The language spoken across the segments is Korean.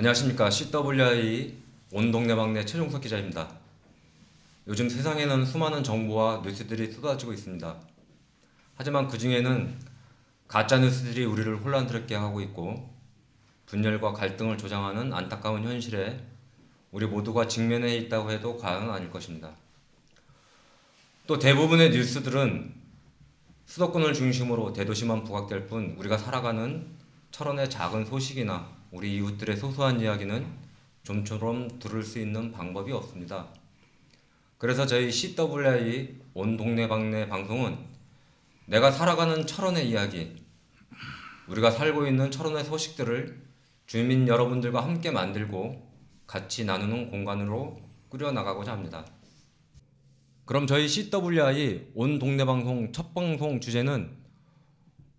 안녕하십니까. CWI 온 동네방네 최종석 기자입니다. 요즘 세상에는 수많은 정보와 뉴스들이 쏟아지고 있습니다. 하지만 그 중에는 가짜 뉴스들이 우리를 혼란스럽게 하고 있고 분열과 갈등을 조장하는 안타까운 현실에 우리 모두가 직면해 있다고 해도 과언은 아닐 것입니다. 또 대부분의 뉴스들은 수도권을 중심으로 대도시만 부각될 뿐 우리가 살아가는 철원의 작은 소식이나 우리 이웃들의 소소한 이야기는 좀처럼 들을 수 있는 방법이 없습니다. 그래서 저희 CWI 온 동네방네 방송은 내가 살아가는 철원의 이야기, 우리가 살고 있는 철원의 소식들을 주민 여러분들과 함께 만들고 같이 나누는 공간으로 꾸려나가고자 합니다. 그럼 저희 CWI 온 동네방송 첫 방송 주제는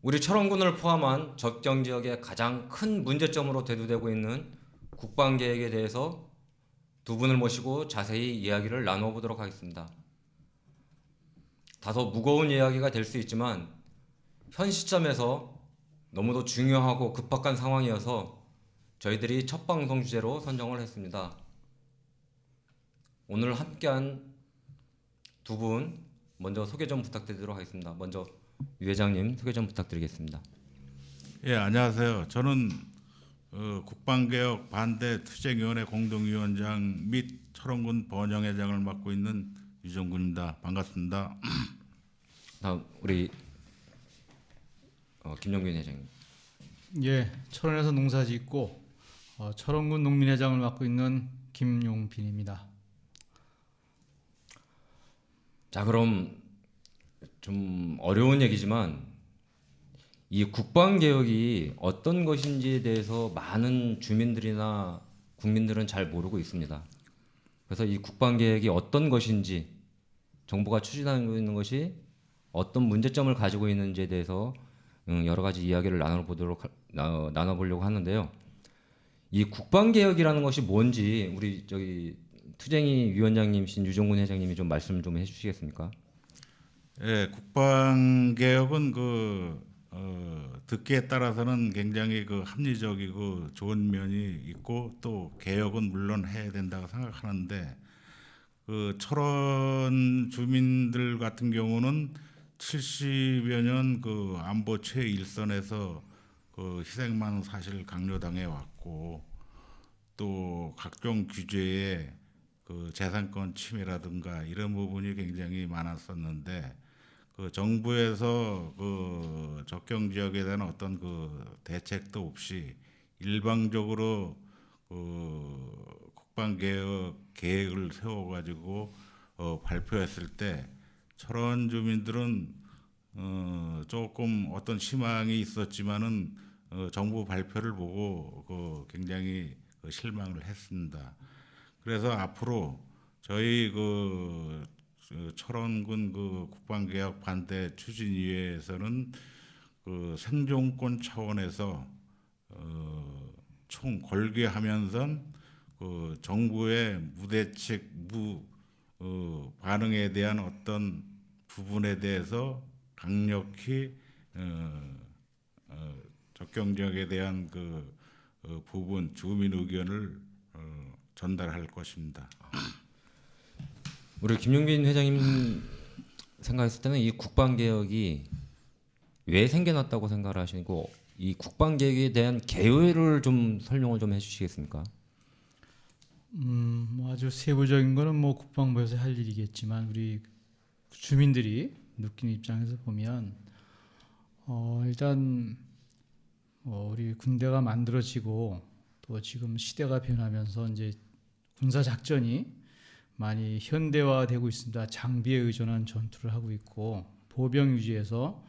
우리 철원군을 포함한 접경 지역의 가장 큰 문제점으로 대두되고 있는 국방계획에 대해서 두 분을 모시고 자세히 이야기를 나눠보도록 하겠습니다. 다소 무거운 이야기가 될 수 있지만 현 시점에서 너무도 중요하고 급박한 상황이어서 저희들이 첫 방송 주제로 선정을 했습니다. 오늘 함께한 두 분 먼저 소개 좀 부탁드리도록 하겠습니다. 먼저 유 회장님 소개 좀 부탁드리겠습니다. 예, 안녕하세요. 저는 국방개혁 반대 투쟁위원회 공동위원장 및 철원군 번영회장을 맡고 있는 유정군입니다. 반갑습니다. 다음 우리 김영균 회장님. 예, 철원에서 농사짓고 철원군 농민회장을 맡고 있는 김용빈입니다. 자, 그럼 좀 어려운 얘기지만 이 국방개혁이 어떤 것인지에 대해서 많은 주민들이나 국민들은 잘 모르고 있습니다. 그래서 이 국방개혁이 어떤 것인지, 정부가 추진하고 있는 것이 어떤 문제점을 가지고 있는지에 대해서 여러 가지 이야기를 나눠보려고 하는데요. 이 국방개혁이라는 것이 뭔지 우리 저기 투쟁이 위원장님이신 유정군 회장님이 좀 말씀 좀 해주시겠습니까? 예, 국방개혁은 듣기에 따라서는 굉장히 합리적이고 좋은 면이 있고 또 개혁은 물론 해야 된다고 생각하는데 철원 주민들 같은 경우는 70여 년 안보 최일선에서 희생 많은 사실을 강요당해 왔고 또 각종 규제에 재산권 침해라든가 이런 부분이 굉장히 많았었는데 정부에서 접경 지역에 대한 어떤 대책도 없이 일방적으로 국방개혁 계획을 세워가지고 발표했을 때 철원 주민들은 조금 어떤 희망이 있었지만은 정부 발표를 보고 굉장히 실망을 했습니다. 그래서 앞으로 저희 철원군 국방개혁 반대 추진위에서는 생존권 차원에서 총 걸개하면서 정부의 무대책 반응에 대한 어떤 부분에 대해서 강력히 접경 지역에 대한 부분 주민 의견을 전달할 것입니다. 우리 김용빈 회장님 생각했을 때는 이 국방개혁이 왜 생겨났다고 생각을 하시고 이 국방개혁에 대한 개요를 좀 설명을 좀 해주시겠습니까? 뭐 아주 세부적인 거는 뭐 국방부에서 할 일이겠지만 우리 주민들이 느끼는 입장에서 보면 일단 우리 군대가 만들어지고 또 지금 시대가 변하면서 이제 군사 작전이 많이 현대화되고 있습니다. 장비에 의존한 전투를 하고 있고 보병 유지에서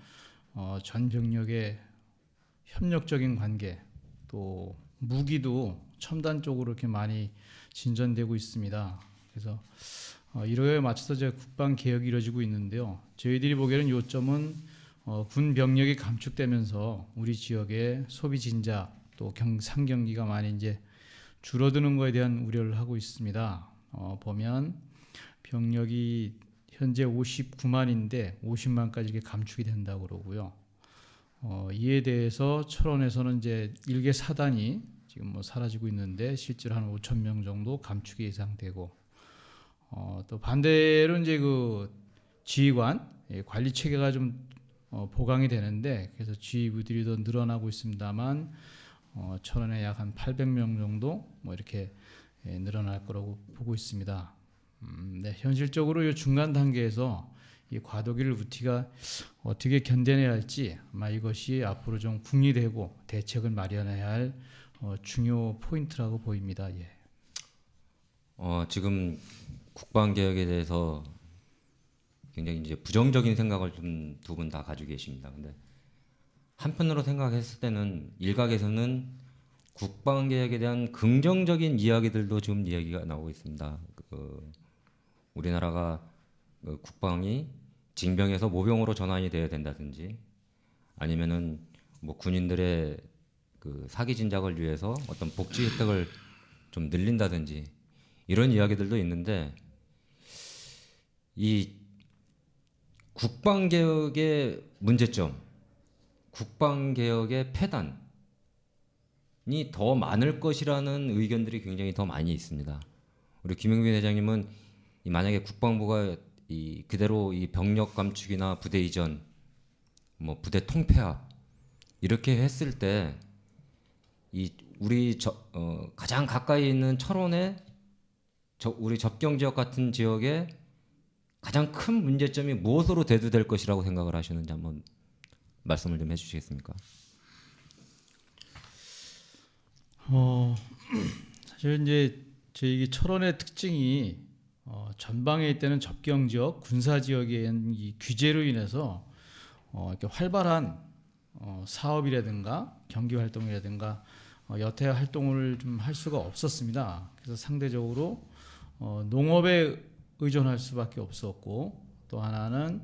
전 병력의 협력적인 관계 또 무기도 첨단 쪽으로 이렇게 많이 진전되고 있습니다. 그래서 이거에 맞춰서 이제 국방 개혁이 이루어지고 있는데요. 저희들이 보기에는 요점은 군 병력이 감축되면서 우리 지역의 소비 진작 또 상경기가 많이 이제 줄어드는 것에 대한 우려를 하고 있습니다. 보면 병력이 현재 59만인데 50만까지 이렇게 감축이 된다고 그러고요. 이에 대해서 철원에서는 이제 일개 사단이 지금 뭐 사라지고 있는데 실제로 한 5천 명 정도 감축이 예상되고 또 반대로 이제 그 지휘관 관리 체계가 좀 보강이 되는데 그래서 지휘부들이 더 늘어나고 있습니다만 철원에 약 한 800명 정도 뭐 이렇게 늘어날 거라고 보고 있습니다. 네, 현실적으로 이 중간 단계에서 이 과도기를 우티가 어떻게 견뎌내야 할지 아마 이것이 앞으로 좀 궁리되고 대책을 마련해야 할 중요 포인트라고 보입니다. 예. 지금 국방 개혁에 대해서 굉장히 이제 부정적인 생각을 좀 두 분 다 가지고 계십니다. 근데 한편으로 생각했을 때는 일각에서는 국방 개혁에 대한 긍정적인 이야기들도 지금 이야기가 나오고 있습니다. 우리나라가 국방이 징병에서 모병으로 전환이 되어야 된다든지 아니면은 뭐 군인들의 그 사기 진작을 위해서 어떤 복지 혜택을 좀 늘린다든지 이런 이야기들도 있는데 이 국방 개혁의 문제점, 국방 개혁의 폐단이 더 많을 것이라는 의견들이 굉장히 더 많이 있습니다. 우리 김영빈 회장님은 만약에 국방부가 그대로 이 병력 감축이나 부대 이전, 뭐 부대 통폐합 이렇게 했을 때 우리 가장 가까이 있는 철원의 우리 접경 지역 같은 지역에 가장 큰 문제점이 무엇으로 대두될 것이라고 생각을 하시는지 한번 말씀을 좀 해주시겠습니까? 사실 이제 저희 철원의 특징이 전방에 있다는 접경 지역, 군사 지역의 이 규제로 인해서 이렇게 활발한 사업이라든가 경기 활동이라든가 여타 활동을 좀 할 수가 없었습니다. 그래서 상대적으로 농업에 의존할 수밖에 없었고 또 하나는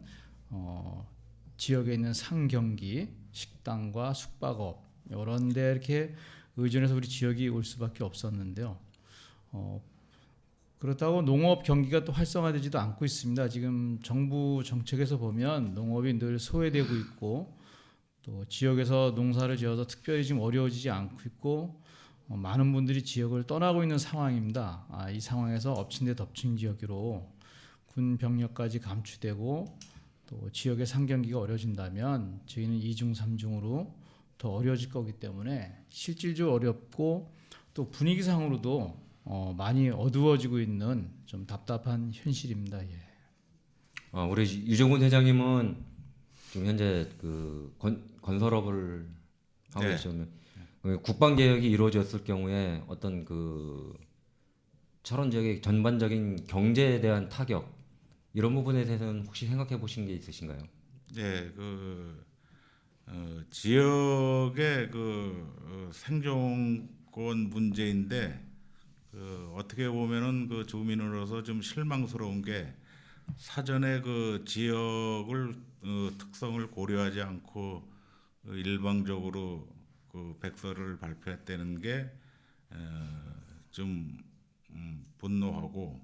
지역에 있는 상경기, 식당과 숙박업 이런 데 이렇게 의존해서 우리 지역이 올 수밖에 없었는데요. 그렇다고 농업 경기가 또 활성화되지도 않고 있습니다. 지금 정부 정책에서 보면 농업이 늘 소외되고 있고 또 지역에서 농사를 지어서 특별히 지금 어려워지지 않고 있고 많은 분들이 지역을 떠나고 있는 상황입니다. 이 상황에서 엎친 데 덮친 지역으로 군 병력까지 감축되고 또 지역의 상경기가 어려진다면 저희는 2중, 3중으로 더 어려워질 거기 때문에 실질적으로 어렵고 또 분위기상으로도 많이 어두워지고 있는 좀 답답한 현실입니다. 예. 우리 유정훈 회장님은 지금 현재 그 건설업을 하고 네. 계시면 국방 개혁이 이루어졌을 경우에 어떤 그 철원 지역의 전반적인 경제에 대한 타격 이런 부분에 대해서는 혹시 생각해 보신 게 있으신가요? 네, 지역의 생존권 문제인데 어떻게 보면은 그 주민으로서 좀 실망스러운 게 사전에 그 지역을 특성을 고려하지 않고 일방적으로 그 백서를 발표했다는 게 좀 분노하고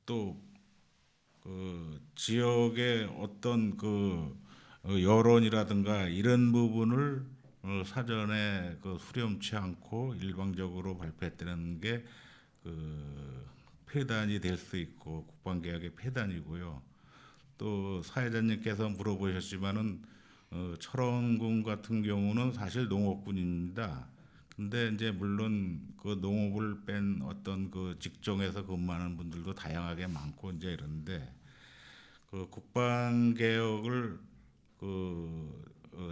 또 그 지역의 어떤 그 여론이라든가 이런 부분을 사전에 수렴치 않고 일방적으로 발표했다는 게 폐단이 될 수 있고 국방개혁의 폐단이고요. 또 사회자님께서 물어보셨지만은 철원군 같은 경우는 사실 농업군입니다. 근데 이제 물론 그 농업을 뺀 어떤 그 직종에서 근무하는 분들도 다양하게 많고 이제 이런데 그 국방 개혁을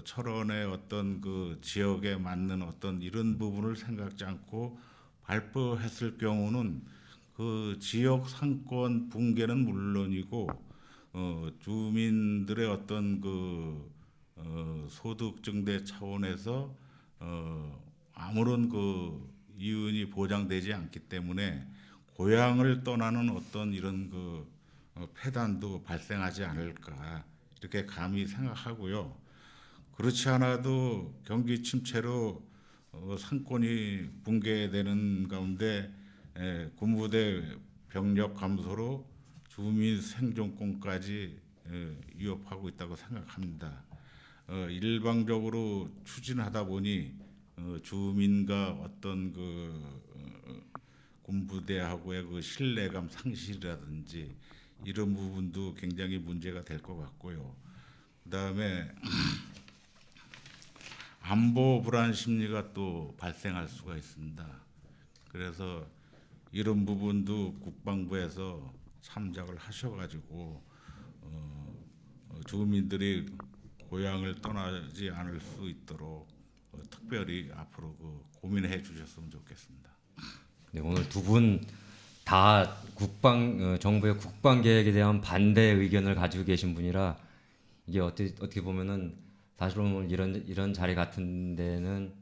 철원의 어떤 그 지역에 맞는 어떤 이런 부분을 생각지 않고 발표했을 경우는 그 지역 상권 붕괴는 물론이고 주민들의 어떤 소득 증대 차원에서 아무런 이윤이 보장되지 않기 때문에 고향을 떠나는 어떤 이런 폐단도 발생하지 않을까 이렇게 감히 생각하고요. 그렇지 않아도 경기 침체로 상권이 붕괴되는 가운데 군부대 병력 감소로 주민 생존권까지 위협하고 있다고 생각합니다. 일방적으로 추진하다 보니 주민과 어떤 군부대하고의 그 신뢰감 상실이라든지 이런 부분도 굉장히 문제가 될 것 같고요. 그다음에 안보 불안 심리가 또 발생할 수가 있습니다. 그래서 이런 부분도 국방부에서 참작을 하셔가지고 주민들이 고향을 떠나지 않을 수 있도록 특별히 앞으로 고민해 주셨으면 좋겠습니다. 네, 오늘 두 분 다 정부의 국방 계획에 대한 반대 의견을 가지고 계신 분이라 이게 어떻게 보면은 사실은 오늘 이런 자리 같은 데는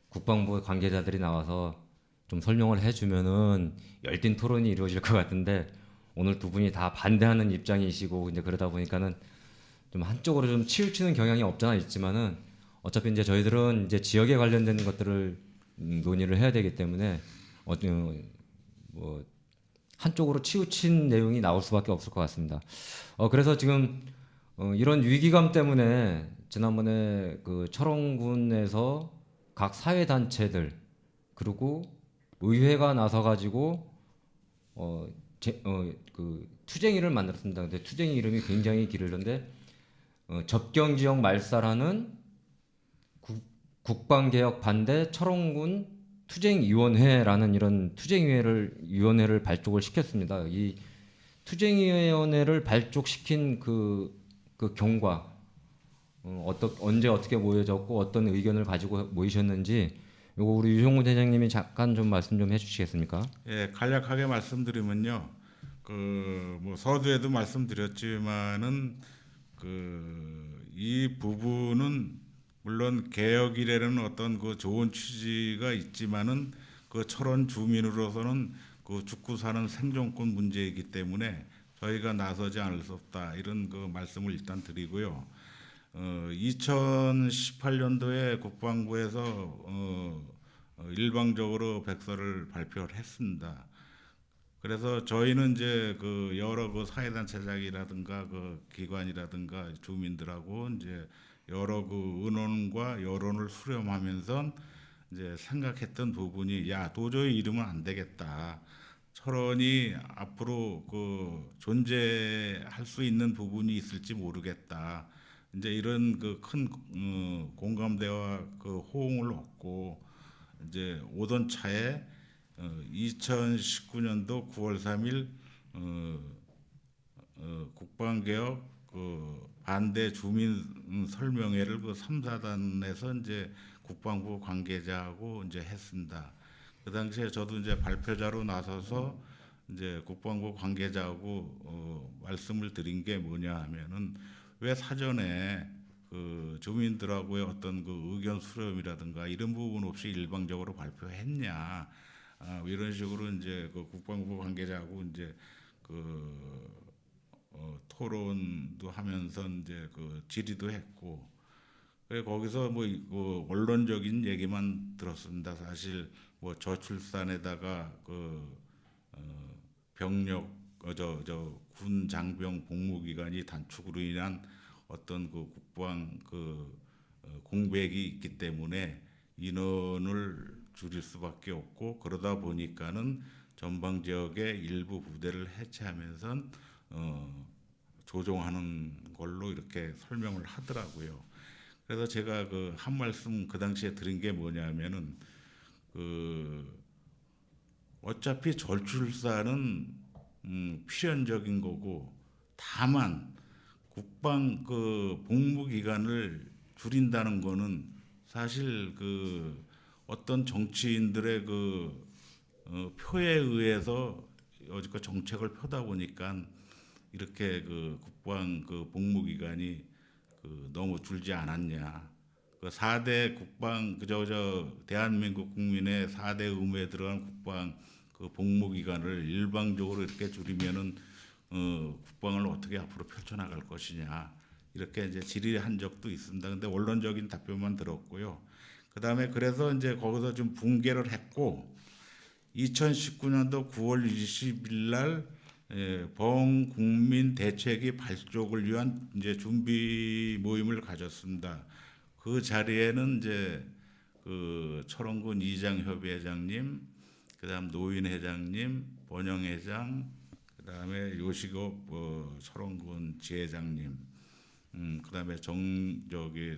국방부 관계자들이 나와서 좀 설명을 해주면은 열띤 토론이 이루어질 것 같은데 오늘 두 분이 다 반대하는 입장이시고 이제 그러다 보니까는 좀 한쪽으로 좀 치우치는 경향이 없잖아 있지만은 어차피 이제 저희들은 이제 지역에 관련된 것들을 논의를 해야 되기 때문에 뭐 한쪽으로 치우친 내용이 나올 수밖에 없을 것 같습니다. 그래서 지금 이런 위기감 때문에 지난번에 그 철원군에서 각 사회 단체들 그리고 의회가 나서 가지고 그 투쟁이를 만들었습니다. 근데 투쟁이 이름이 굉장히 길던데 접경 지역 말살하는 국방개혁 반대 철원군 투쟁위원회라는 이런 위원회를 발족을 시켰습니다. 이 투쟁위원회를 발족시킨 그 경과 언제 어떻게 모여졌고 어떤 의견을 가지고 모이셨는지 요거 우리 유형무 대장님이 잠깐 좀 말씀 좀 해주시겠습니까? 예, 간략하게 말씀드리면요. 뭐 서두에도 말씀드렸지만은 이 부분은 물론 개혁이라는 어떤 좋은 취지가 있지만은 철원 주민으로서는 죽고 사는 생존권 문제이기 때문에 저희가 나서지 않을 수 없다 이런 말씀을 일단 드리고요. 2018년도에 국방부에서 일방적으로 백서를 발표를 했습니다. 그래서 저희는 이제 여러 사회단체장이라든가 기관이라든가 주민들하고 이제 여러 의논과 여론을 수렴하면서 이제 생각했던 부분이 도저히 이러면 안 되겠다. 철원이 앞으로 존재할 수 있는 부분이 있을지 모르겠다. 이제 이런 큰 공감대와 호응을 얻고 이제 오던 차에 2019년도 9월 3일 국방개혁 반대 주민 설명회를 3, 4단에서 이제 국방부 관계자하고 이제 했습니다. 그 당시에 저도 이제 발표자로 나서서 이제 국방부 관계자하고 말씀을 드린 게 뭐냐 하면은 왜 사전에 주민들하고의 어떤 의견 수렴이라든가 이런 부분 없이 일방적으로 발표했냐 이런 식으로 이제 국방부 관계자하고 이제 토론도 하면서 이제 질의도 했고 거기서 뭐 원론적인 얘기만 들었습니다. 사실 뭐 저출산에다가 병력 군 장병 복무 기간이 단축으로 인한 어떤 국방 공백이 있기 때문에 인원을 줄일 수밖에 없고 그러다 보니까는 전방 지역의 일부 부대를 해체하면서 조정하는 걸로 이렇게 설명을 하더라고요. 그래서 제가 한 말씀 그 당시에 드린 게 뭐냐면은 어차피 절출산은 필연적인 거고 다만 국방 복무 기간을 줄인다는 거는 사실 어떤 정치인들의 표에 의해서 여지껏 정책을 펴다 보니까 이렇게 국방 복무 기간이 너무 줄지 않았냐. 4대 국방 대한민국 국민의 4대 의무에 들어간 국방 복무 기간을 일방적으로 이렇게 줄이면은 국방을 어떻게 앞으로 펼쳐나갈 것이냐 이렇게 이제 질의한 적도 있습니다. 근데 원론적인 답변만 들었고요. 그다음에 그래서 이제 거기서 좀 붕괴를 했고 2019년도 9월 20일 날 범국민 대책위 발족을 위한 이제 준비 모임을 가졌습니다. 그 자리에는 이제 그 철원군 이장협의회장님, 그다음 노인회장님, 번영회장, 그다음에 요식업 철원군 지회장님, 그다음에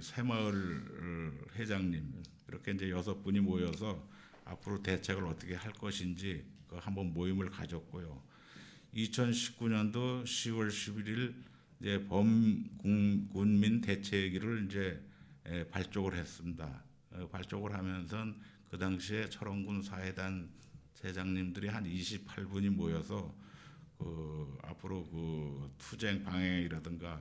새마을 회장님, 이렇게 이제 6분이 모여서 앞으로 대책을 어떻게 할 것인지 한번 모임을 가졌고요. 2019년도 10월 11일 이제 범군민 대책위를 이제 발족을 했습니다. 발족을 하면서 그 당시에 철원군 사회단 세장님들이 한 28분이 모여서 앞으로 그 투쟁 방향이라든가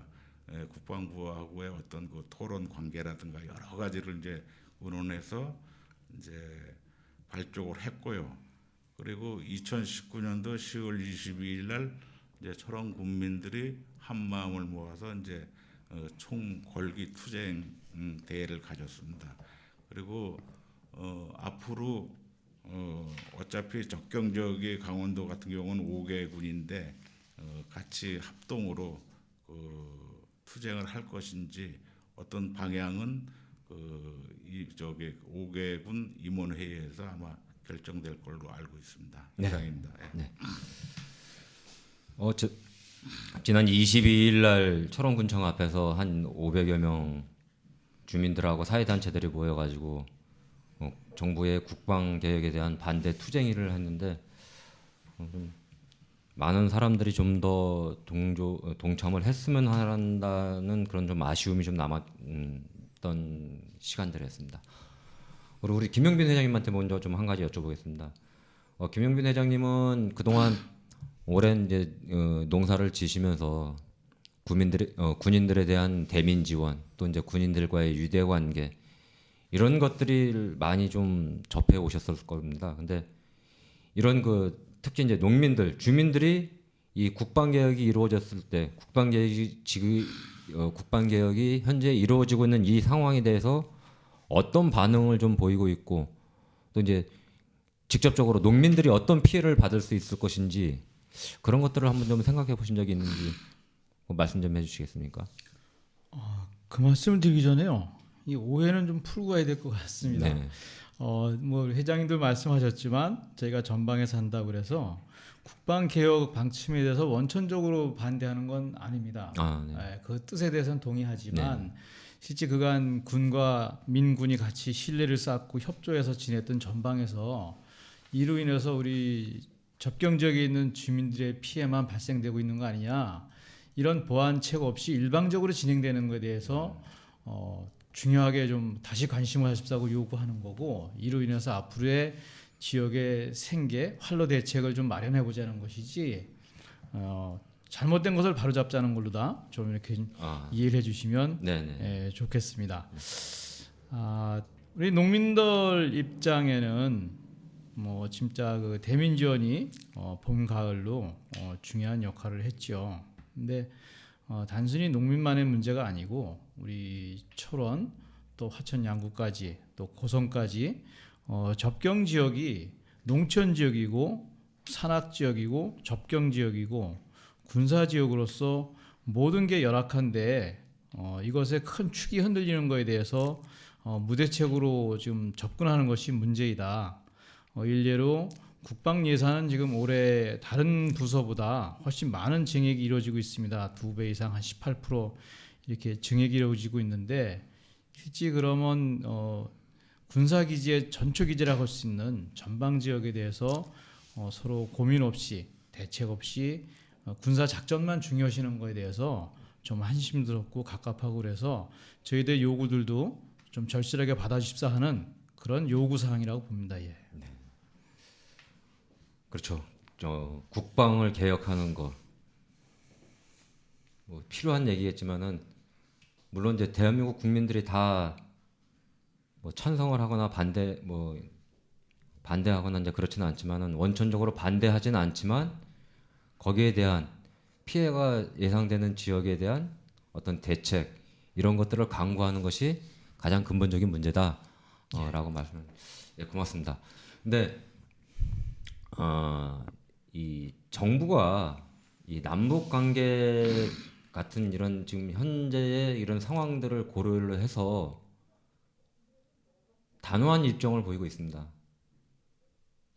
국방부하고의 어떤 그 토론 관계라든가 여러 가지를 이제 의논해서 이제 발족을 했고요. 그리고 2019년도 10월 22일 날 이제 철원 군민들이 한 마음을 모아서 이제 총궐기 투쟁 대회를 가졌습니다. 그리고 앞으로 어차피 접경 지역의 강원도 같은 경우는 5개 군인데 같이 합동으로 투쟁을 할 것인지 어떤 방향은 이 5개 군 임원회의에서 아마 결정될 걸로 알고 있습니다. 네. 이상입니다. 네. 지난 22일 날 철원군청 앞에서 한 500여 명 주민들하고 사회단체들이 모여가지고 정부의 국방 계획에 대한 반대 투쟁일을 했는데 좀 많은 사람들이 좀 더 동참을 했으면 한다는 그런 좀 아쉬움이 좀 남았던 시간들이었습니다. 그리고 우리 김영빈 회장님한테 먼저 좀 한 가지 여쭤보겠습니다. 김영빈 회장님은 그동안 오랜 이제 농사를 지시면서 군인들에 대한 대민 지원, 또 이제 군인들과의 유대 관계 이런 것들을 많이 좀 접해 오셨을 겁니다. 근데 이런 특히 이제 주민들이 이 국방 개혁이 이루어졌을 때 국방 개혁이 현재 이루어지고 있는 이 상황에 대해서 어떤 반응을 좀 보이고 있고, 또 이제 직접적으로 농민들이 어떤 피해를 받을 수 있을 것인지 그런 것들을 한번 좀 생각해 보신 적이 있는지 말씀 좀 해주시겠습니까? 그 말씀을 드리기 전에요. 이 오해는 좀 풀고 가야 될 것 같습니다. 네. 뭐 회장님도 말씀하셨지만 저희가 전방에서 한다고 그래서 국방 개혁 방침에 대해서 원천적으로 반대하는 건 아닙니다. 네. 그 뜻에 대해서는 동의하지만 실제 그간 군과 민군이 같이 신뢰를 쌓고 협조해서 지냈던 전방에서 이로 인해서 우리 접경 지역에 있는 주민들의 피해만 발생되고 있는 거 아니냐, 이런 보완책 없이 일방적으로 진행되는 것에 대해서 중요하게 좀 다시 관심을 하십사고 요구하는 거고, 이로 인해서 앞으로의 지역의 생계 활로 대책을 좀 마련해 보자는 것이지 잘못된 것을 바로잡자는 걸로다 좀 이렇게 이해를 해주시면 좋겠습니다. 우리 농민들 입장에는 뭐 진짜 그 대민 지원이 봄 가을로 중요한 역할을 했죠. 근데 단순히 농민만의 문제가 아니고 우리 철원 또 화천 양구까지 또 고성까지 접경 지역이 농촌 지역이고 산악 지역이고 접경 지역이고 군사 지역으로서 모든 게 열악한데 이것에 큰 축이 흔들리는 것에 대해서 무대책으로 지금 접근하는 것이 문제이다. 일례로 국방 예산은 지금 올해 다른 부서보다 훨씬 많은 증액이 이루어지고 있습니다. 2배 이상 한 18% 이렇게 증액이 이루어지고 있는데, 실제 그러면 군사기지의 전초기지라고 할 수 있는 전방 지역에 대해서 서로 고민 없이 대책 없이 군사작전만 중요시하는 것에 대해서 좀 한심스럽고 갑갑하고, 그래서 저희들 요구들도 좀 절실하게 받아주십사 하는 그런 요구사항이라고 봅니다. 예. 그렇죠. 국방을 개혁하는 거 뭐 필요한 얘기겠지만은 물론 이제 대한민국 국민들이 다 뭐 찬성을 하거나 반대하거나 이제 그렇지는 않지만은 원천적으로 반대하지는 않지만 거기에 대한 피해가 예상되는 지역에 대한 어떤 대책 이런 것들을 강구하는 것이 가장 근본적인 문제다라고 말씀을. 고맙습니다. 근데 이 정부가 이 남북 관계 같은 이런 지금 현재의 이런 상황들을 고려를 해서 단호한 입장을 보이고 있습니다.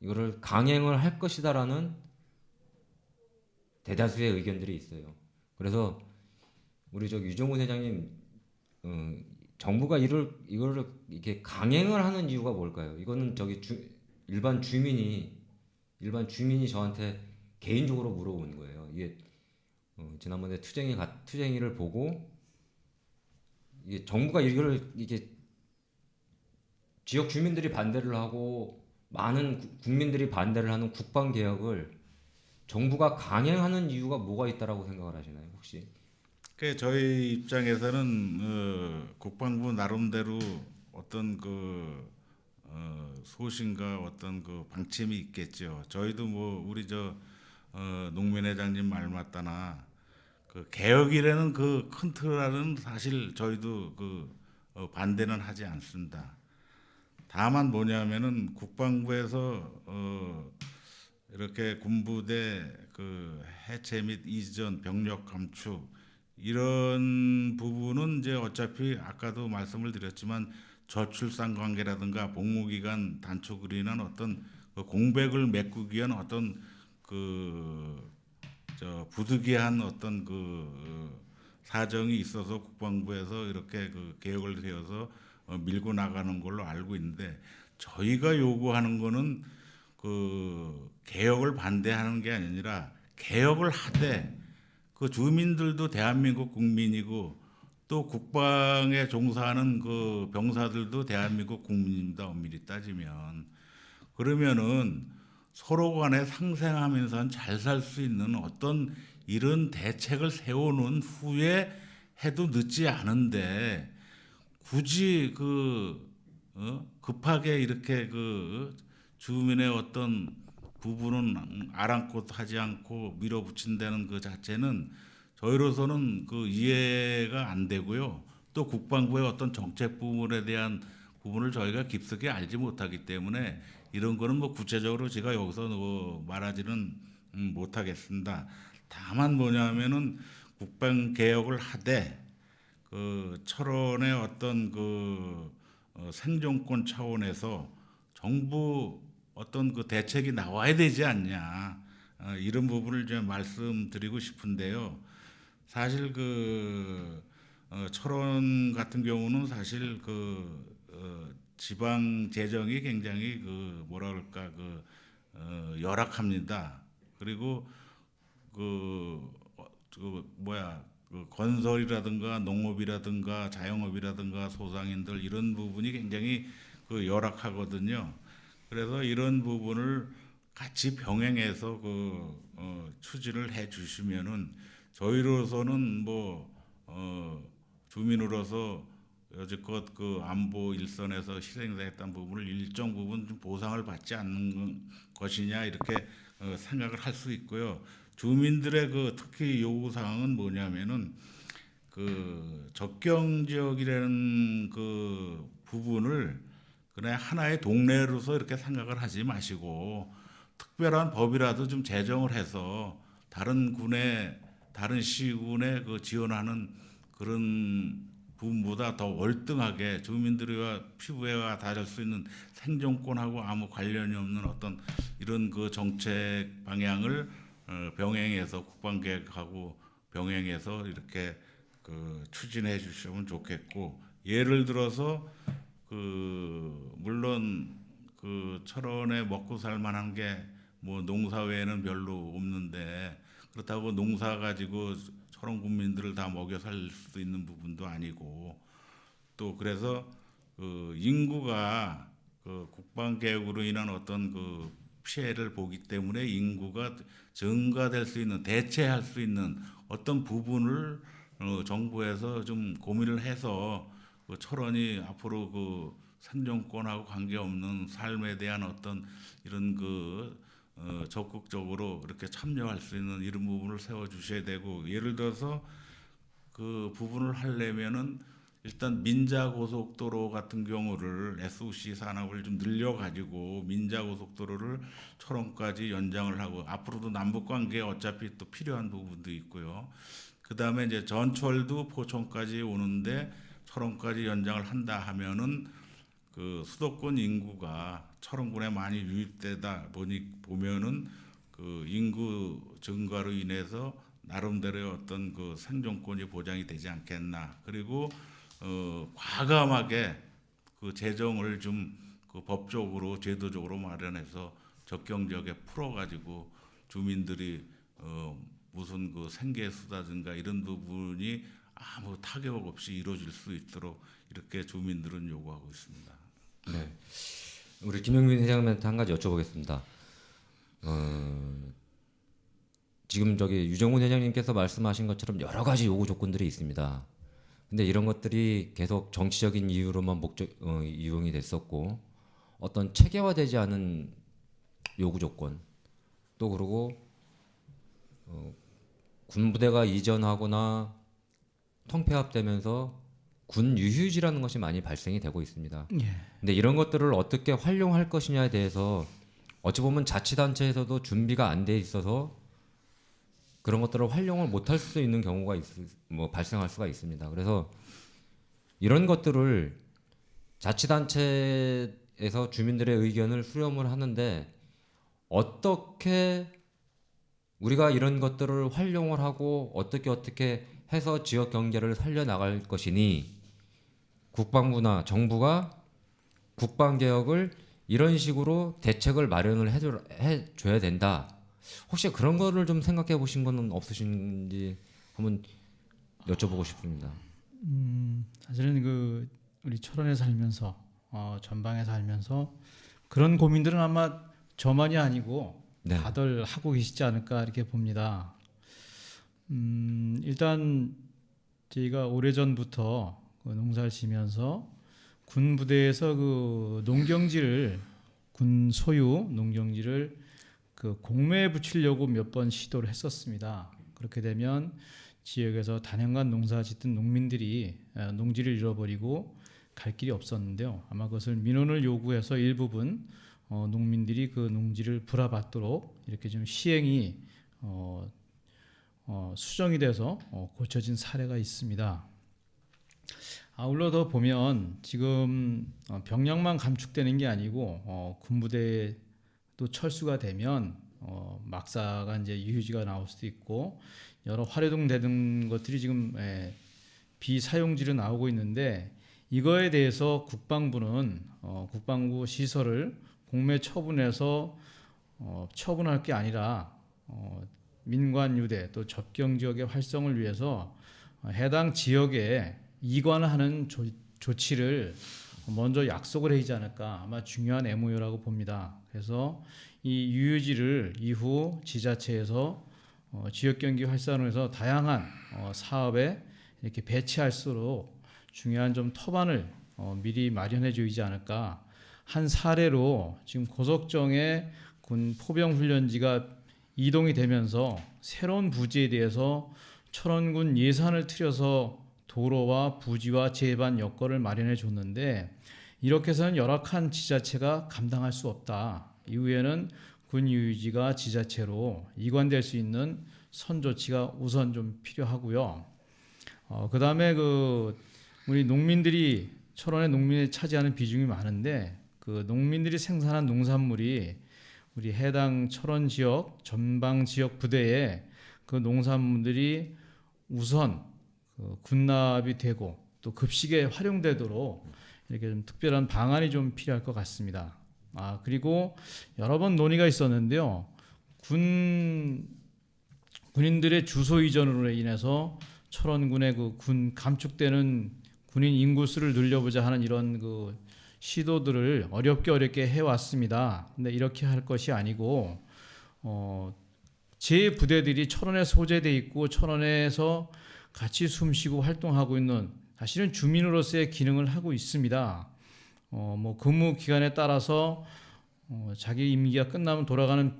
이거를 강행을 할 것이다라는 대다수의 의견들이 있어요. 그래서 우리 저 유정훈 회장님, 정부가 이거를 이렇게 강행을 하는 이유가 뭘까요? 이거는 일반 주민이 저한테 개인적으로 물어보는 거예요. 이게 지난번에 투쟁이를 보고 이게 정부가 이게 지역 주민들이 반대를 하고 많은 국민들이 반대를 하는 국방 개혁을 정부가 강행하는 이유가 뭐가 있다라고 생각을 하시나요, 혹시? 그 저희 입장에서는 국방부 나름대로 어떤 소신과 어떤 그 방침이 있겠죠. 저희도 뭐 우리 농민회장님 말 맞다나 그 개혁이라는 그 큰 틀은 사실 저희도 반대는 하지 않습니다. 다만 뭐냐면은 국방부에서 이렇게 군부대 해체 및 이전 병력 감축 이런 부분은 이제 어차피 아까도 말씀을 드렸지만 저출산 관계라든가 복무기간 단축을 인한 어떤 공백을 메꾸기 위한 어떤 부득이한 어떤 사정이 있어서 국방부에서 이렇게 개혁을 세워서 밀고 나가는 걸로 알고 있는데 저희가 요구하는 거는 개혁을 반대하는 게 아니라 개혁을 하되 그 주민들도 대한민국 국민이고 또 국방에 종사하는 그 병사들도 대한민국 국민입니다. 엄밀히 따지면 그러면은 서로 간에 상생하면서 잘 살 수 있는 어떤 이런 대책을 세우는 후에 해도 늦지 않은데 굳이 급하게 이렇게 주민의 어떤 부분은 아랑곳 하지 않고 밀어붙인다는 그 자체는 저희로서는 이해가 안 되고요. 또 국방부의 어떤 정책 부분에 대한 부분을 저희가 깊숙이 알지 못하기 때문에 이런 거는 뭐 구체적으로 제가 여기서 말하지는 못하겠습니다. 다만 뭐냐면은 국방 개혁을 하되 철원의 어떤 생존권 차원에서 정부 어떤 대책이 나와야 되지 않냐 이런 부분을 좀 말씀드리고 싶은데요. 사실 철원 같은 경우는 사실 지방 재정이 굉장히 뭐라 그럴까 열악합니다. 그리고 건설이라든가 농업이라든가 자영업이라든가 소상인들 이런 부분이 굉장히 열악하거든요. 그래서 이런 부분을 같이 병행해서 추진을 해 주시면은 저희로서는 주민으로서 여지껏 안보 일선에서 희생했던 부분을 일정 부분 좀 보상을 받지 않는 것이냐 이렇게 생각을 할 수 있고요. 주민들의 특히 요구 사항은 뭐냐면은 접경 지역이라는 부분을 그냥 하나의 동네로서 이렇게 생각을 하지 마시고 특별한 법이라도 좀 제정을 해서 다른 시군에 지원하는 그런 부분보다 더 월등하게 주민들과 피부에가 닿을 수 있는 생존권하고 아무 관련이 없는 어떤 이런 정책 방향을 병행해서 국방계획하고 병행해서 이렇게 추진해 주시면 좋겠고 예를 들어서 물론 철원에 먹고 살 만한 게 뭐 농사 외에는 별로 없는데 그렇다고 농사 가지고 철원 국민들을 다 먹여 살 수 있는 부분도 아니고 또 그래서 인구가 국방 개혁으로 인한 어떤 피해를 보기 때문에 인구가 증가될 수 있는 대체할 수 있는 어떤 부분을 정부에서 좀 고민을 해서 철원이 앞으로 생존권하고 관계없는 삶에 대한 어떤 이런 적극적으로 이렇게 참여할 수 있는 이런 부분을 세워 주셔야 되고 예를 들어서 그 부분을 하려면은 일단 민자고속도로 같은 경우를 SOC 산업을 좀 늘려가지고 민자고속도로를 철원까지 연장을 하고 앞으로도 남북관계에 어차피 또 필요한 부분도 있고요. 그 다음에 이제 전철도 포천까지 오는데 철원까지 연장을 한다 하면은 그 수도권 인구가 철원군에 많이 유입되다 보면은 그 인구 증가로 인해서 나름대로의 어떤 그 생존권이 보장이 되지 않겠나. 그리고 과감하게 그 재정을 좀 그 법적으로 제도적으로 마련해서 접경 지역에 풀어가지고 주민들이 무슨 그 생계 수다든가 이런 부분이 아무 타격 없이 이루어질 수 있도록 이렇게 주민들은 요구하고 있습니다. 네. 우리 김영민 회장님한테 한 가지 여쭤보겠습니다. 지금 저기 유정훈 회장님께서 말씀하신 것처럼 여러 가지 요구 조건들이 있습니다. 근데 이런 것들이 계속 정치적인 이유로만 이용이 됐었고 어떤 체계화되지 않은 요구 조건 또 그리고 군부대가 이전하거나 통폐합되면서 군 유휴지라는 것이 많이 발생이 되고 있습니다. 예. 근데 이런 것들을 어떻게 활용할 것이냐에 대해서 어찌 보면 자치단체에서도 준비가 안 돼 있어서 그런 것들을 활용을 못할 수 있는 경우가 발생할 수가 있습니다. 그래서 이런 것들을 자치단체에서 주민들의 의견을 수렴을 하는데 어떻게 우리가 이런 것들을 활용을 하고 어떻게 해서 지역 경제를 살려나갈 것이니 국방부나 정부가 국방개혁을 이런 식으로 대책을 마련을 해줘야 된다. 혹시 그런 거를 좀 생각해 보신 건 없으신지 한번 여쭤보고 싶습니다. 사실은 그 우리 철원에 살면서 전방에 살면서 그런 고민들은 아마 저만이 아니고 네. 다들 하고 계시지 않을까 이렇게 봅니다. 일단 저희가 오래전부터 그 농사를 지면서 군 부대에서 그 농경지를 군 소유 농경지를 그 공매에 붙이려고 몇 번 시도를 했었습니다. 그렇게 되면 지역에서 단연간 농사 짓던 농민들이 농지를 잃어버리고 갈 길이 없었는데요. 아마 그것을 민원을 요구해서 일부분 농민들이 그 농지를 불화받도록 이렇게 좀 시행이 수정이 돼서 고쳐진 사례가 있습니다. 아울러 더 보면 지금 병력만 감축되는 게 아니고 군부대도 철수가 되면 막사가 이제 유휴지가 나올 수도 있고 여러 활용되는 것들이 지금 비사용지로 나오고 있는데 이거에 대해서 국방부는 국방부 시설을 공매 처분해서 처분할 게 아니라 민관 유대 또 접경 지역의 활성을 위해서 해당 지역에 이관하는 조치를 먼저 약속을 해야지 않을까 아마 중요한 애무요라고 봅니다. 그래서 이 유휴지를 이후 지자체에서 지역 경기 활성화를 해서 다양한 사업에 이렇게 배치할수록 중요한 좀 터반을 미리 마련해 주지 않을까. 한 사례로 지금 고석정에 군 포병 훈련지가 이동이 되면서 새로운 부지에 대해서 철원군 예산을 들여서 도로와 부지와 제반 여건을 마련해 줬는데 이렇게 해서는 열악한 지자체가 감당할 수 없다. 이후에는 군 유유지가 지자체로 이관될 수 있는 선조치가 우선 좀 필요하고요. 그다음에 우리 농민들이 철원의 농민이 차지하는 비중이 많은데 그 농민들이 생산한 농산물이 우리 해당 철원 지역 전방 지역 부대에 그 농산물들이 우선 군납이 되고 또 급식에 활용되도록 이렇게 좀 특별한 방안이 좀 필요할 것 같습니다. 그리고 여러 번 논의가 있었는데요. 군인들의 주소 이전으로 인해서 철원군의 그 군 감축되는 군인 인구수를 늘려보자 하는 이런 그 시도들을 어렵게 해왔습니다. 근데 이렇게 할 것이 아니고 제 부대들이 철원에 소재돼 있고 철원에서 같이 숨쉬고 활동하고 있는 사실은 주민으로서의 기능을 하고 있습니다. 근무 기간에 따라서 자기 임기가 끝나면 돌아가는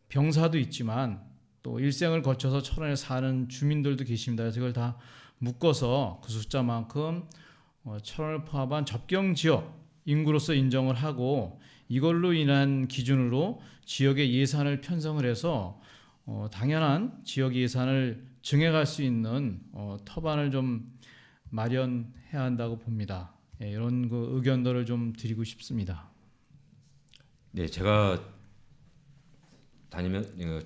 병사도 있지만 또 일생을 거쳐서 철원에 사는 주민들도 계십니다. 그래서 이걸 다 묶어서 그 숫자만큼 철원을 포함한 접경 지역 인구로서 인정을 하고 이걸로 인한 기준으로 지역의 예산을 편성을 해서 당연한 지역 예산을 증액할 수 있는 터반을 좀 마련해야 한다고 봅니다. 이런 그 의견들을 좀 드리고 싶습니다. 네, 제가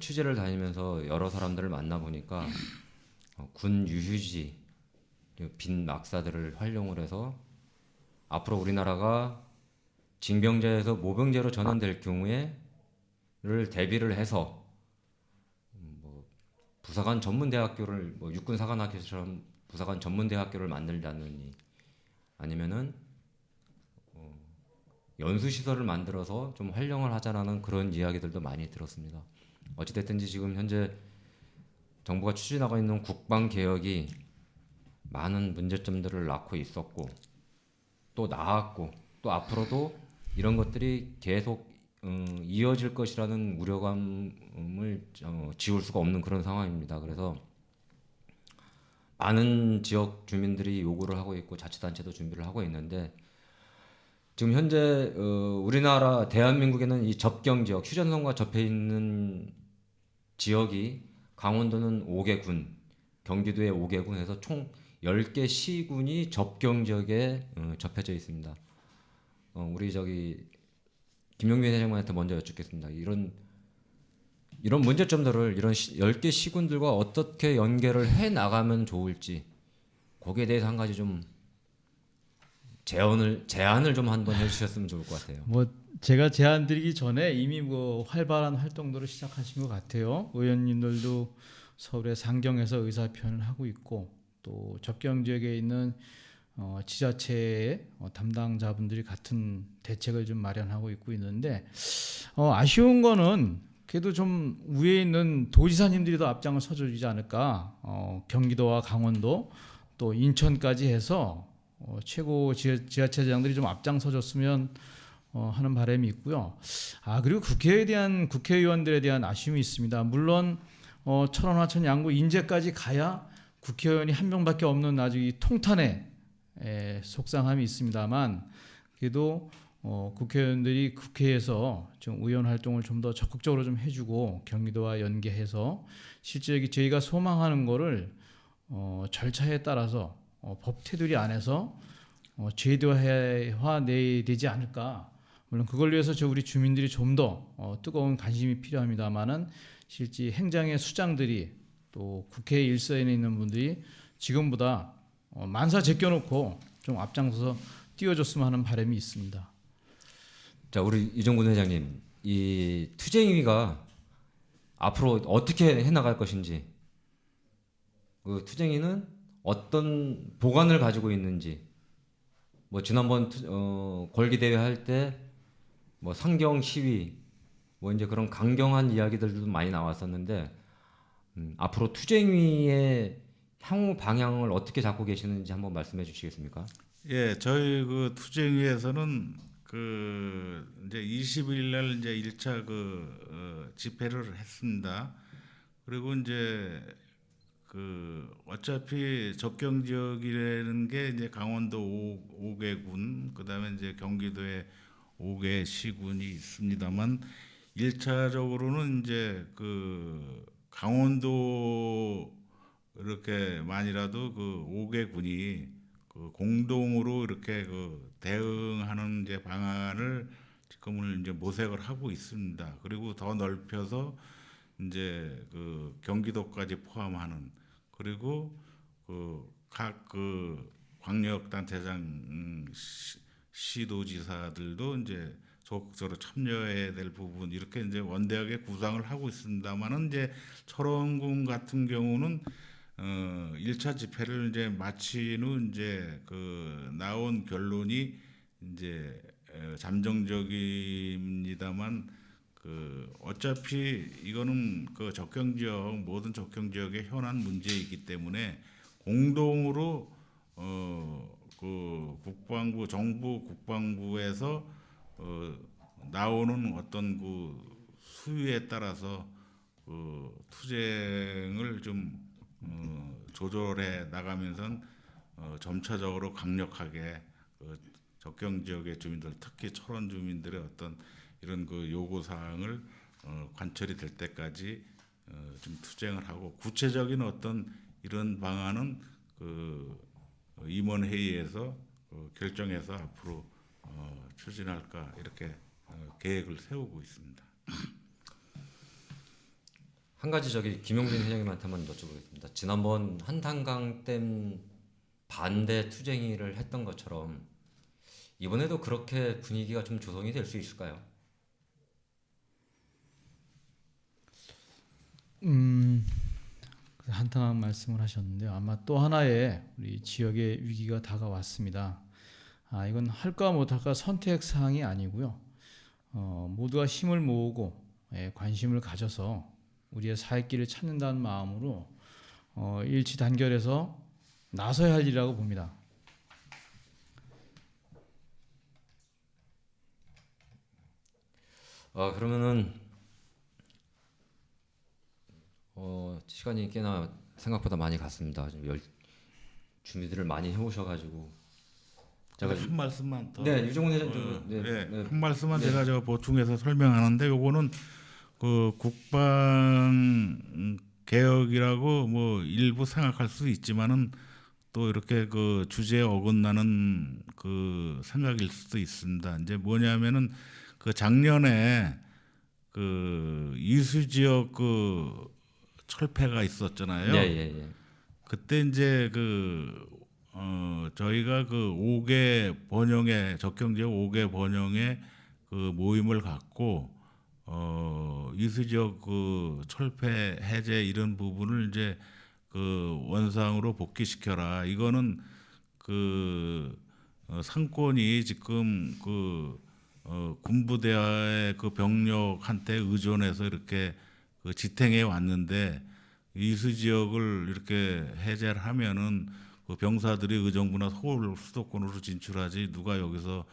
취재를 다니면서 여러 사람들을 만나 보니까 군 유휴지 빈 낙사들을 활용을 해서 앞으로 우리나라가 징병제에서 모병제로 전환될 경우에를 대비를 해서 부사관 전문대학교를 육군사관학교처럼 부사관 전문대학교를 만들자느니 아니면은 연수시설을 만들어서 좀 활용을 하자라는 그런 이야기들도 많이 들었습니다. 어찌됐든지 지금 현재 정부가 추진하고 있는 국방개혁이 많은 문제점들을 낳고 있었고 또 나았고 또 앞으로도 이런 것들이 계속 이어질 것이라는 우려감을 지울 수가 없는 그런 상황입니다. 그래서 많은 지역 주민들이 요구를 하고 있고 자치단체도 준비를 하고 있는데 지금 현재 우리나라 대한민국에는 이 접경 지역 휴전선과 접해 있는 지역이 강원도는 5개 군, 경기도에 5개 군 해서 총 10개 시군이 접경 지역에 접해져 있습니다. 우리 김용민 회장님한테 먼저 여쭙겠습니다. 이런 문제점들을 이런 10개 시군들과 어떻게 연계를 해 나가면 좋을지 거기에 대해서 한 가지 좀 제안을 좀 한번 해주셨으면 좋을 것 같아요. 뭐 제가 제안 드리기 전에 이미 뭐 활발한 활동들을 시작하신 것 같아요. 의원님들도 서울의 상경에서 의사표현을 하고 있고 또 접경 지역에 있는 지자체의 담당자분들이 같은 대책을 좀 마련하고 있는데 아쉬운 거는 그래도 좀 위에 있는 도지사님들이 더 앞장을 서주지 않을까. 경기도와 강원도 또 인천까지 해서 최고 지자체장들이 좀 앞장서줬으면 하는 바람이 있고요. 그리고 국회의원들에 대한 아쉬움이 있습니다. 물론 천원 하천 양구 인제까지 가야 국회의원이 한 명밖에 없는 아주 이 통탄의 속상함이 있습니다만 그래도 국회의원들이 국회에서 좀 의원 활동을 좀 더 적극적으로 좀 해주고 경기도와 연계해서 실제 저희가 소망하는 거를 절차에 따라서 법 테두리 안에서 제도화 내야 되지 않을까. 물론 그걸 위해서 우리 주민들이 좀 더 뜨거운 관심이 필요합니다만은 실제 행정의 수장들이 또 국회 일선에 있는 분들이 지금보다 만사 제껴놓고 좀 앞장서서 띄워줬으면 하는 바람이 있습니다. 자, 우리 이종근 회장님, 이 투쟁위가 앞으로 어떻게 해나갈 것인지, 그 투쟁위는 어떤 보관을 가지고 있는지, 뭐 지난번 걸기 대회 할 때 뭐 상경 시위, 뭐 이제 그런 강경한 이야기들도 많이 나왔었는데 앞으로 투쟁위의 향후 방향을 어떻게 잡고 계시는지 한번 말씀해 주시겠습니까? 예, 저희 그 투쟁위에서는 이제 20일 날 이제 1차 집회를 했습니다. 그리고 이제 어차피 접경 지역이라는 게 이제 강원도 5개 군, 그다음에 이제 경기도에 5개 시군이 있습니다만 1차적으로는 이제 강원도 이렇게 만이라도 5개 군이 공동으로 이렇게 대응하는 이제 방안을 지금은 이제 모색을 하고 있습니다. 그리고 더 넓혀서 이제 경기도까지 포함하는 그리고 각 광역단체장 시도지사들도 이제 적극적으로 참여해야 될 부분 이렇게 이제 원대하게 구상을 하고 있습니다만은 이제 철원군 같은 경우는 1차 집회를 이제 마친 후 이제 나온 결론이 이제 잠정적입니다만 어차피 이거는 접경 지역 모든 접경 지역의 현안 문제이기 때문에 공동으로 국방부 정부 국방부에서 나오는 어떤 수위에 따라서 투쟁을 좀 조절해 나가면서 점차적으로 강력하게 접경 지역의 주민들, 특히 철원 주민들의 어떤 이런 요구 사항을 관철이 될 때까지 좀 투쟁을 하고 구체적인 어떤 이런 방안은 임원 회의에서 결정해서 앞으로 추진할까 이렇게 계획을 세우고 있습니다. 한 가지 저기 김용민 회장님한테 한번 여쭤보겠습니다. 지난번 한탄강 댐 반대 투쟁이를 했던 것처럼 이번에도 그렇게 분위기가 좀 조성이 될 수 있을까요? 한탄한 말씀을 하셨는데요. 아마 또 하나의 우리 지역의 위기가 다가왔습니다. 이건 할까 못할까 선택 사항이 아니고요. 모두가 힘을 모으고 관심을 가져서 우리의 살 길을 찾는다는 마음으로 일치 단결해서 나서야 할 일이라고 봅니다. 그러면은 시간이 꽤나 생각보다 많이 갔습니다. 준비들을 많이 해오셔가지고 제가 한 말씀만 더. 네 유정훈 회장님 한 말씀만 네. 제가 저 보충해서 설명하는데 요거는 그 국방 개혁이라고 뭐 일부 생각할 수 있지만은 또 이렇게 그 주제에 어긋나는 그 생각일 수도 있습니다. 이제 뭐냐면은 그 작년에 그 이수 지역 그 철폐가 있었잖아요. 예. 그때 이제 저희가 그 5개 번영의 적경지역 5개 번영의 그 모임을 갖고 이수지역 그 철폐 해제 이런 부분을 이제 그 원상으로 복귀시켜라. 이거는 그 상권이 지금 그 군부대의 그 병력한테 의존해서 이렇게 그 지탱해 왔는데 이수 지역을 이렇게 해제를 하면은 그 병사들이 의정부나 서울 수도권으로 진출하지 누가 여기서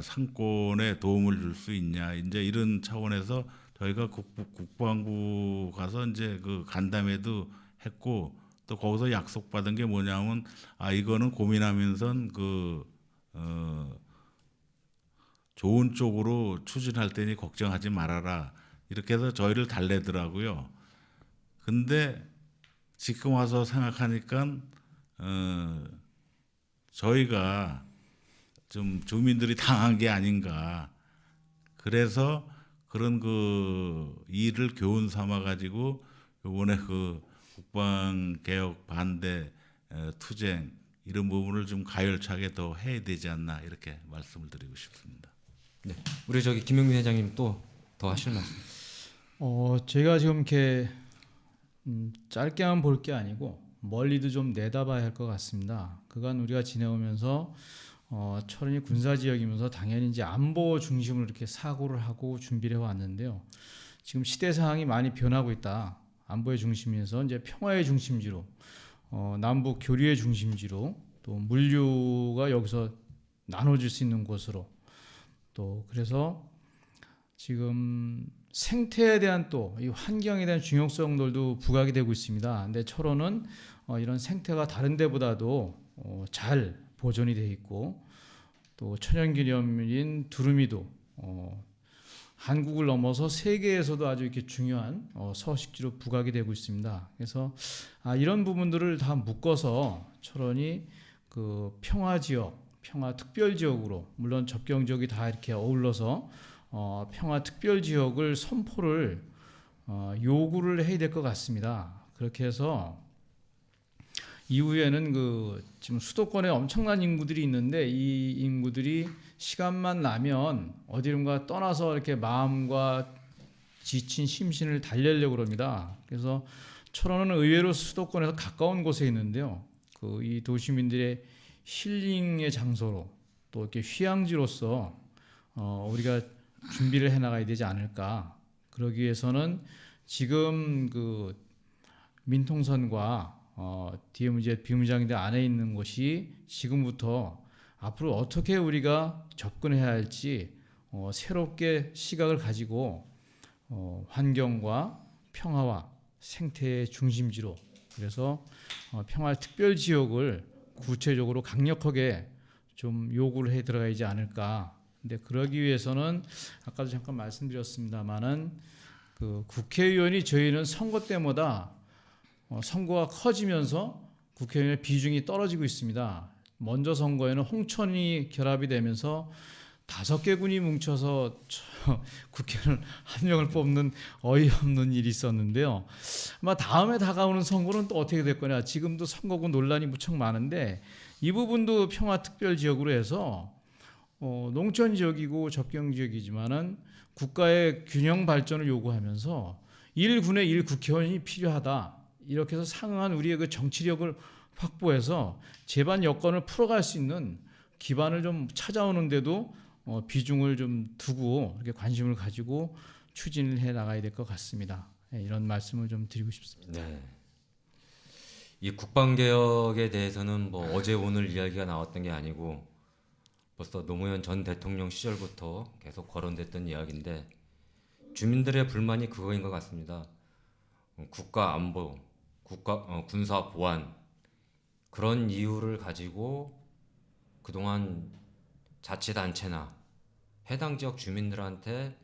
상권에 도움을 줄 수 있냐 이제 이런 차원에서 저희가 국방부 가서 이제 그 간담회도 했고 또 거기서 약속받은 게 뭐냐면 이거는 고민하면서 좋은 쪽으로 추진할 테니 걱정하지 말아라 이렇게 해서 저희를 달래더라고요. 근데 지금 와서 생각하니까 저희가 좀 주민들이 당한 게 아닌가. 그래서 그런 그 일을 교훈 삼아 가지고 이번에 그 국방 개혁 반대 투쟁 이런 부분을 좀 가열차게 더 해야 되지 않나 이렇게 말씀을 드리고 싶습니다. 네 우리 저기 김용민 회장님 또 더 하실 말씀. 제가 지금 이렇게 짧게만 볼 게 아니고 멀리도 좀 내다봐야 할 것 같습니다. 그간 우리가 지내오면서 철원이 군사 지역이면서 당연히 이제 안보 중심으로 이렇게 사고를 하고 준비를 해왔는데요. 지금 시대 상황이 많이 변하고 있다. 안보의 중심에서 이제 평화의 중심지로, 남북 교류의 중심지로, 또 물류가 여기서 나눠질 수 있는 곳으로, 또 그래서 지금 생태에 대한 또 이 환경에 대한 중요성들도 부각이 되고 있습니다. 근데 철원은 이런 생태가 다른 데보다도 잘 보존이 돼 있고 또 천연기념인 두루미도 한국을 넘어서 세계에서도 아주 이렇게 중요한 서식지로 부각이 되고 있습니다. 그래서 이런 부분들을 다 묶어서 철원이 그 평화지역, 평화특별지역으로 물론 접경지역이 다 이렇게 어울러서 평화특별지역을 선포를 요구를 해야 될 것 같습니다. 그렇게 해서 이후에는 지금 수도권에 엄청난 인구들이 있는데 이 인구들이 시간만 나면 어디론가 떠나서 이렇게 마음과 지친 심신을 달래려고 합니다. 그래서 철원은 의외로 수도권에서 가까운 곳에 있는데요. 이 도시민들의 힐링의 장소로 또 이렇게 휴양지로서 우리가 준비를 해나가야 되지 않을까. 그러기 위해서는 지금 민통선과 DMZ 비무장지대 안에 있는 곳이 지금부터 앞으로 어떻게 우리가 접근해야 할지 새롭게 시각을 가지고 환경과 평화와 생태의 중심지로 그래서 평화특별지역을 구체적으로 강력하게 좀 요구를 해 들어가야지 않을까. 근데 그러기 위해서는 아까도 잠깐 말씀드렸습니다만은 국회의원이 저희는 선거 때마다 선거가 커지면서 국회의원의 비중이 떨어지고 있습니다. 먼저 선거에는 홍천이 결합이 되면서 5개군이 뭉쳐서 국회의원 한 명을 뽑는 어이없는 일이 있었는데요. 아마 다음에 다가오는 선거는 또 어떻게 될 거냐. 지금도 선거구 논란이 무척 많은데 이 부분도 평화특별지역으로 해서 농촌 지역이고 접경 지역이지만은 국가의 균형 발전을 요구하면서 1군에 1국회의원이 필요하다. 이렇게 해서 상응한 우리의 그 정치력을 확보해서 제반 여건을 풀어갈 수 있는 기반을 좀 찾아오는데도 비중을 좀 두고 이렇게 관심을 가지고 추진을 해 나가야 될 것 같습니다. 이런 말씀을 좀 드리고 싶습니다. 네. 이 국방개혁에 대해서는 뭐 어제 오늘 이야기가 나왔던 게 아니고 벌써 노무현 전 대통령 시절부터 계속 거론됐던 이야기인데 주민들의 불만이 그거인 것 같습니다. 국가 안보, 군사 보안 그런 이유를 가지고 그동안 자치단체나 해당 지역 주민들한테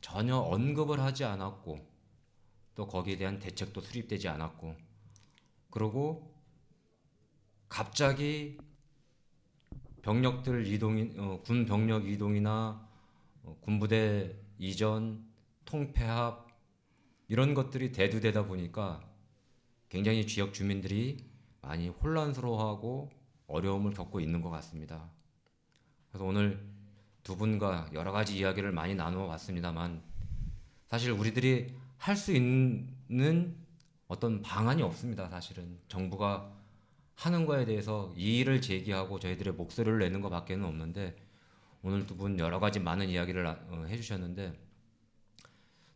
전혀 언급을 하지 않았고 또 거기에 대한 대책도 수립되지 않았고 그리고 갑자기 병력들 군 병력 이동이나 군부대 이전, 통폐합 이런 것들이 대두되다 보니까 굉장히 지역 주민들이 많이 혼란스러워하고 어려움을 겪고 있는 것 같습니다. 그래서 오늘 두 분과 여러 가지 이야기를 많이 나누어 봤습니다만 사실 우리들이 할 수 있는 어떤 방안이 없습니다. 사실은 정부가 하는 거에 대해서 이의를 제기하고 저희들의 목소리를 내는 것밖에는 없는데 오늘 두 분 여러 가지 많은 이야기를 해주셨는데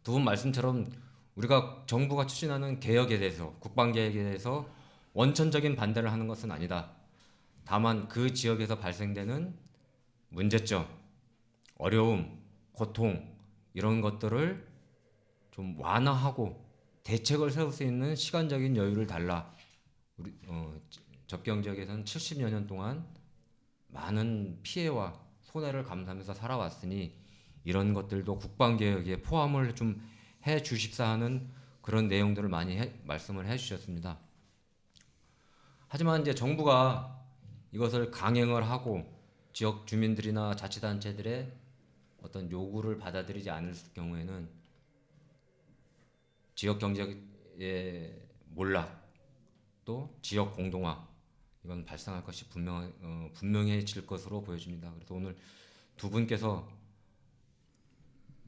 두 분 말씀처럼 우리가 정부가 추진하는 개혁에 대해서 국방개혁에 대해서 원천적인 반대를 하는 것은 아니다. 다만 그 지역에서 발생되는 문제점, 어려움, 고통 이런 것들을 좀 완화하고 대책을 세울 수 있는 시간적인 여유를 달라. 우리 접경 지역에서는 70여 년 동안 많은 피해와 손해를 감수하면서 살아왔으니 이런 것들도 국방개혁에 포함을 좀 해 주십사 하는 그런 내용들을 많이 말씀을 해 주셨습니다. 하지만 이제 정부가 이것을 강행을 하고 지역 주민들이나 자치단체들의 어떤 요구를 받아들이지 않을 경우에는 지역 경제의 몰락 또 지역 공동화 이건 발생할 것이 분명해질 것으로 보여집니다. 그래서 오늘 두 분께서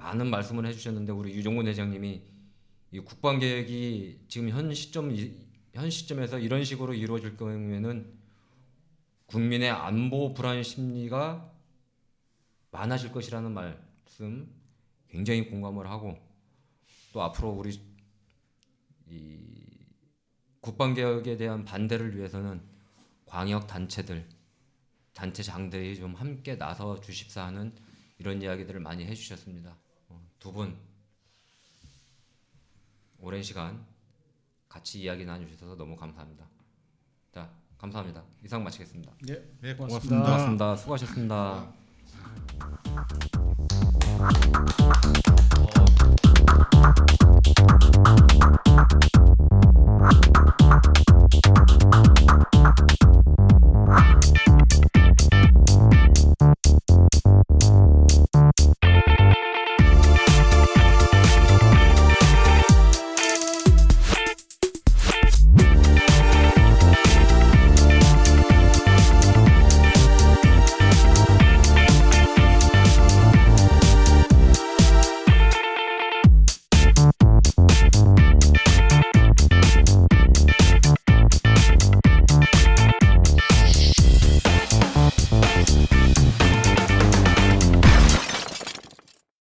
많은 말씀을 해주셨는데 우리 유종군 회장님이 이 국방개혁이 지금 현 시점에서 이런 식으로 이루어질 경우에는 국민의 안보 불안 심리가 많아질 것이라는 말씀 굉장히 공감을 하고 또 앞으로 우리 이 국방개혁에 대한 반대를 위해서는 광역 단체들, 단체장들이 좀 함께 나서 주십사 하는 이런 이야기들을 많이 해주셨습니다. 두 분 오랜 시간 같이 이야기 나누셔서 너무 감사합니다. 자, 감사합니다. 이상 마치겠습니다. 네, 고맙습니다. 수고하셨습니다.